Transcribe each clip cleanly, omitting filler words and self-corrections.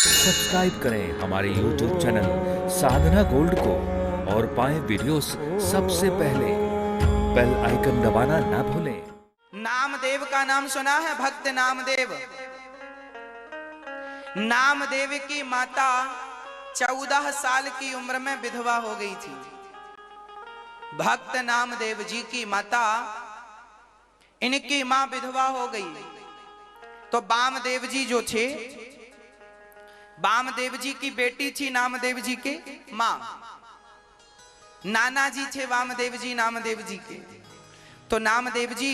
Subscribe करें हमारे YouTube channel साधना gold को और पाएं वीडियोस सबसे पहले। बेल आइकन दबाना ना भूलें। नामदेव का नाम सुना है? भक्त नामदेव। नामदेव की माता 14 साल की उम्र में विधवा हो गई थी। भक्त नामदेव जी की माता, इनकी मां विधवा हो गई तो वामदेव जी जो थे, वामदेव जी की बेटी थी नामदेव जी के मां। नाना जी थे वामदेव जी नामदेव जी के। तो नामदेव जी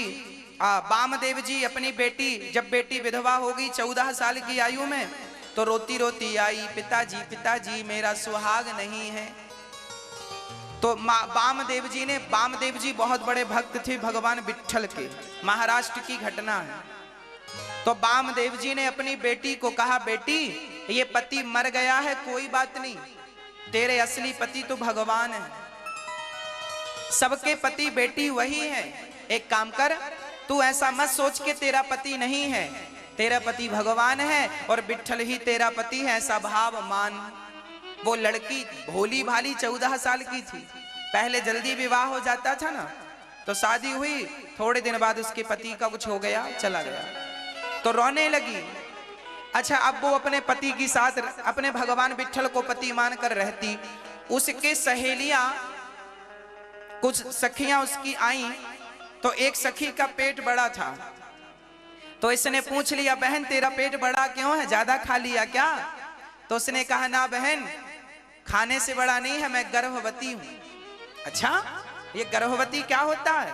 वामदेव जी अपनी बेटी, जब बेटी विधवा हो गई 14 साल की आयु में, तो रोती रोती आई, पिताजी पिताजी मेरा सुहाग नहीं है। तो वामदेव जी ने, वामदेव जी बहुत बड़े भक्त थे भगवान विट्ठल के, महाराष्ट्र की घटना है। तो वामदेव जी ने अपनी बेटी को कहा, बेटी ये पति मर गया है, कोई बात नहीं, तेरे असली पति तो भगवान है। सबके पति बेटी वही है। एक काम कर, तू ऐसा मत सोच के तेरा पति नहीं है, तेरा पति भगवान है और विट्ठल ही तेरा पति है, ऐसा भाव मान। वो लड़की भोली भाली 14 साल की थी। पहले जल्दी विवाह हो जाता था ना, तो शादी हुई, थोड़े दिन बाद उसके पति का कुछ हो गया, चला गया, तो रोने लगी। अच्छा, अब वो अपने पति की साथ, अपने भगवान विट्ठल को पति मानकर रहती। उसके सहेलियां, कुछ सखियां उसकी आई, तो एक सखी का पेट बड़ा था, तो इसने पूछ लिया, बहन तेरा पेट बड़ा क्यों है, ज्यादा खा लिया क्या? तो उसने कहा, ना बहन, खाने से बड़ा नहीं है, मैं गर्भवती हूं। अच्छा, ये गर्भवती क्या होता है?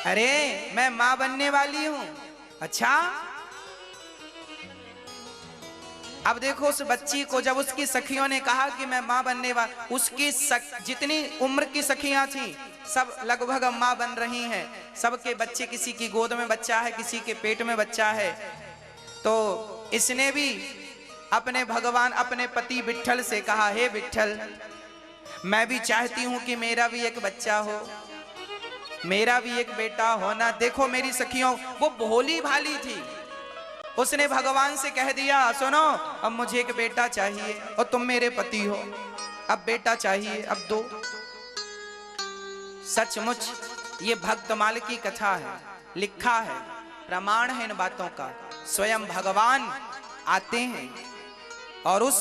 अरे मैं मां बनने वाली हूं। अच्छा, अब देखो उस बच्ची को, जब उसकी सखियों ने कहा कि मैं मां बनने वाली, उसकी जितनी उम्र की सखियां थी सब लगभग मां बन रही हैं। सबके बच्चे, किसी की गोद में बच्चा है, किसी के पेट में बच्चा है। तो इसने भी अपने भगवान, अपने पति विट्ठल से कहा, हे विट्ठल, मैं भी चाहती हूं कि मेरा भी एक बच्चा हो, मेरा भी एक बेटा होना। देखो मेरी सखियों, वो भोली भाली थी, उसने भगवान से कह दिया, सुनो अब मुझे एक बेटा चाहिए और तुम मेरे पति हो, अब बेटा चाहिए, अब दो। सचमुच ये भक्तमाल की कथा है, लिखा है, प्रमाण है इन बातों का। स्वयं भगवान आते हैं और उस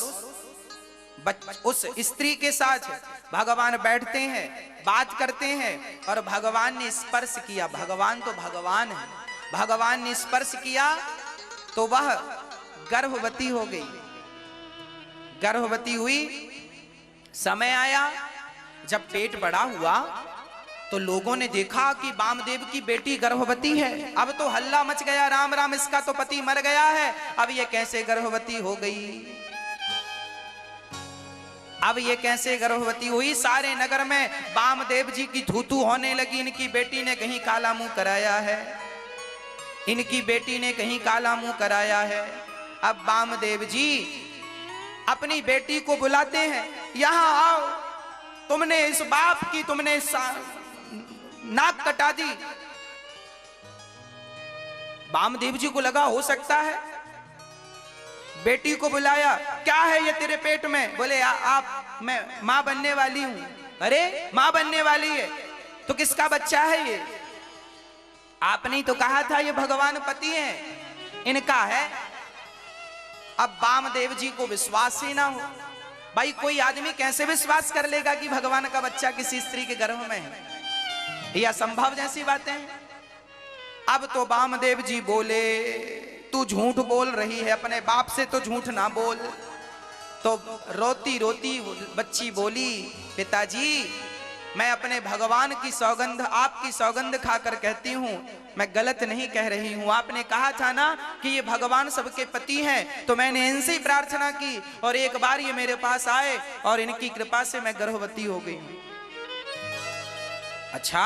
स्त्री के साथ भगवान बैठते हैं, बात करते हैं, और भगवान ने स्पर्श किया। भगवान तो भगवान है। भगवान ने स्पर्श किया तो वह गर्भवती हो गई। गर्भवती हुई, समय आया जब पेट बड़ा हुआ तो लोगों ने देखा कि वामदेव की बेटी गर्भवती है। अब तो हल्ला मच गया, राम राम, इसका तो पति मर गया है, अब ये कैसे गर्भवती हो गई, अब ये कैसे गर्भवती हुई। सारे नगर में वामदेव जी की थू-थू होने लगी, इनकी बेटी ने कहीं काला मुंह कराया है, इनकी बेटी ने कहीं काला मुंह कराया है। अब वामदेव जी अपनी बेटी को बुलाते हैं, यहां आओ, तुमने इस बाप की, तुमने नाक कटा दी। वामदेव जी को लगा हो सकता है, बेटी को बुलाया, क्या है ये तेरे पेट में? बोले आप, मैं मां बनने वाली हूं। अरे मां बनने वाली है तो किसका बच्चा है ये? आपने तो कहा था ये भगवान पति हैं, इनका है। अब वामदेव जी को विश्वास ही ना हो। भाई कोई आदमी कैसे विश्वास कर लेगा कि भगवान का बच्चा किसी स्त्री के गर्भ में है? ये असंभव जैसी बातें हैं। अब तो वामदेव जी बोले, तू झूठ बोल रही है, अपने बाप से तो झूठ ना बोल। तो रोती रोती बच्ची बोली, पिताजी मैं अपने भगवान की सौगंध, आपकी सौगंध खाकर कहती हूँ, मैं गलत नहीं कह रही हूँ। आपने कहा था ना कि ये भगवान सबके पति हैं, तो मैंने इनसे ही प्रार्थना की और एक बार ये मेरे पास आए और इनकी कृपा से मैं गर्भवती हो गई हूँ। अच्छा,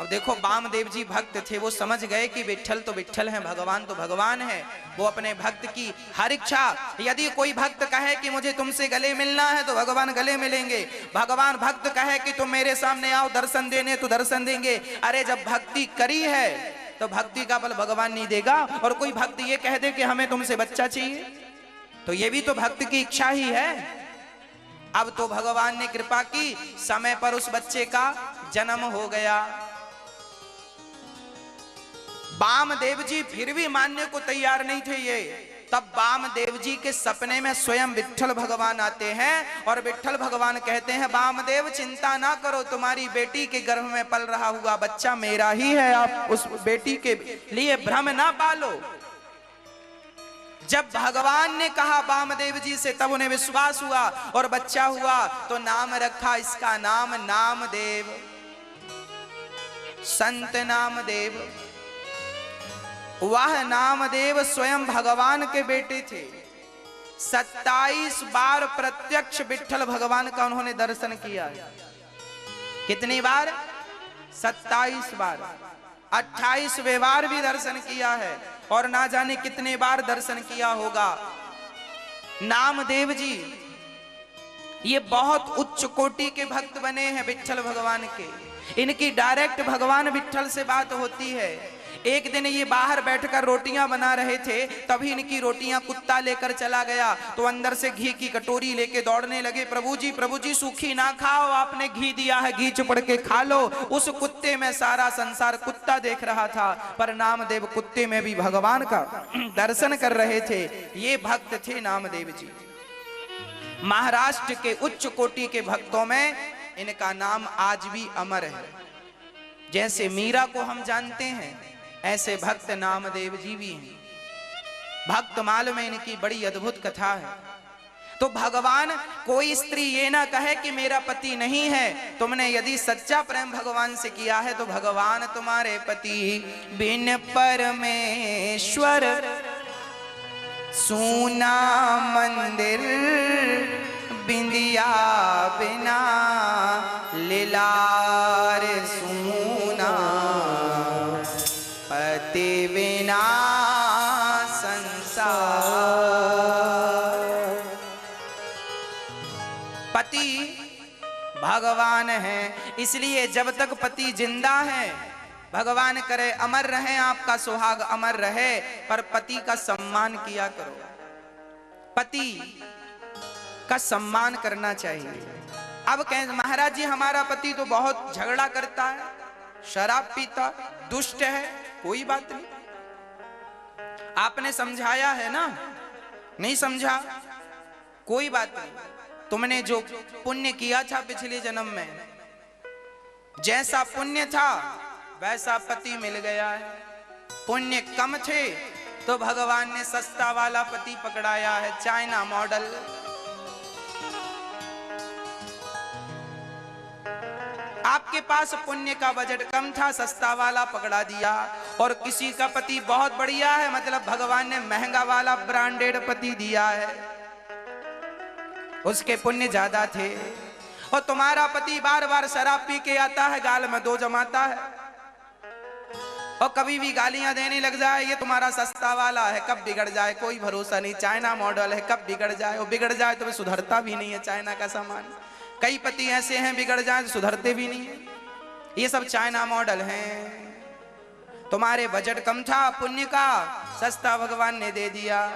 अब देखो वामदेव जी भक्त थे, वो समझ गए कि विट्ठल तो विट्ठल है, भगवान तो भगवान है। वो अपने भक्त की हर इच्छा, यदि कोई भक्त कहे कि मुझे तुमसे गले मिलना है तो भगवान गले मिलेंगे। भगवान भक्त कहे कि तुम मेरे सामने आओ दर्शन देने तो दर्शन देंगे। अरे जब भक्ति करी है तो भक्ति का बल भगवान नहीं देगा? और कोई भक्त ये कह दे कि हमें तुमसे बच्चा चाहिए, तो ये भी तो भक्त की इच्छा ही है। अब तो भगवान ने कृपा की, समय पर उस बच्चे का जन्म हो गया। वामदेव जी फिर भी मानने को तैयार नहीं थे ये। तब वामदेव जी के सपने में स्वयं विट्ठल भगवान आते हैं और विट्ठल भगवान कहते हैं, वामदेव चिंता ना करो, तुम्हारी बेटी के गर्भ में पल रहा हुआ बच्चा मेरा ही है, आप उस बेटी के लिए भ्रम ना पालो। जब भगवान ने कहा वामदेव जी से, तब उन्हें विश्वास हुआ और बच्चा हुआ। तो नाम रखा इसका नाम नामदेव, संत नामदेव। वह नामदेव स्वयं भगवान के बेटे थे। 27 बार प्रत्यक्ष विट्ठल भगवान का उन्होंने दर्शन किया। कितनी बार? 27 बार। 28वें बार भी दर्शन किया है और ना जाने कितने बार दर्शन किया होगा। नामदेव जी ये बहुत उच्च कोटि के भक्त बने हैं विट्ठल भगवान के। इनकी डायरेक्ट भगवान विट्ठल से बात होती है। एक दिन ये बाहर बैठकर रोटियां बना रहे थे, तभी इनकी रोटियां कुत्ता लेकर चला गया। तो अंदर से घी की कटोरी लेके दौड़ने लगे, प्रभु जी सूखी ना खाओ, आपने घी दिया है, घी चुपड़ के खा लो। उस कुत्ते में सारा संसार कुत्ता देख रहा था, पर नामदेव कुत्ते में भी भगवान का दर्शन कर रहे थे। ये भक्त थे नामदेव जी। महाराष्ट्र के उच्च कोटि के भक्तों में इनका नाम आज भी अमर है। जैसे मीरा को हम जानते हैं, ऐसे भक्त नामदेव जी भी हैं। भक्तमाल में इनकी बड़ी अद्भुत कथा है। तो भगवान, कोई स्त्री ये ना कहे कि मेरा पति नहीं है। तुमने यदि सच्चा प्रेम भगवान से किया है तो भगवान तुम्हारे पति। बिन परमेश्वर सूना मंदिर, बिंदिया बिना लीलार सूना, पति बिना संसार। पति भगवान है, इसलिए जब तक पति जिंदा है, भगवान करे अमर रहे, आपका सुहाग अमर रहे, पर पति का सम्मान किया करो। पति का सम्मान करना चाहिए। अब कहें महाराज जी हमारा पति तो बहुत झगड़ा करता है, शराब पीता, दुष्ट है। कोई बात नहीं, आपने समझाया है ना, नहीं समझा कोई बात नहीं। तुमने जो पुण्य किया था पिछले जन्म में, जैसा पुण्य था वैसा पति मिल गया है। पुण्य कम थे तो भगवान ने सस्ता वाला पति पकड़ाया है, चाइना मॉडल। आपके पास पुण्य का बजट कम था, सस्ता वाला पकड़ा दिया। और किसी का पति बहुत बढ़िया है, मतलब भगवान ने महंगा वाला ब्रांडेड पति दिया है, उसके पुण्य ज्यादा थे। और तुम्हारा पति बार बार शराब पी के आता है, गाल में 2 जमाता है और कभी भी गालियां देने लग जाए, ये तुम्हारा सस्ता वाला है, कब बिगड़ जाए कोई भरोसा नहीं, चाइना मॉडल है, कब बिगड़ जाए। और बिगड़ जाए तो सुधरता भी नहीं है, चाइना का सामान। कई पति ऐसे हैं बिगड़ जाए तो सुधरते भी नहीं है, ये सब चाइना मॉडल हैं। तुम्हारे बजट कम था पुण्य का, सस्ता भगवान ने दे दिया।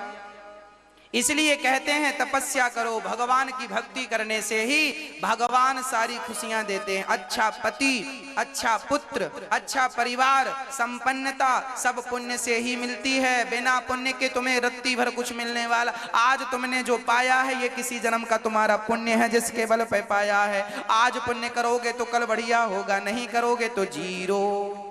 इसलिए कहते हैं तपस्या करो, भगवान की भक्ति करने से ही भगवान सारी खुशियां देते हैं। अच्छा पति, अच्छा पुत्र, अच्छा परिवार, संपन्नता सब पुण्य से ही मिलती है। बिना पुण्य के तुम्हें रत्ती भर कुछ मिलने वाला। आज तुमने जो पाया है ये किसी जन्म का तुम्हारा पुण्य है, जिसके बल पे पाया है। आज पुण्य करोगे तो कल बढ़िया होगा, नहीं करोगे तो जीरो।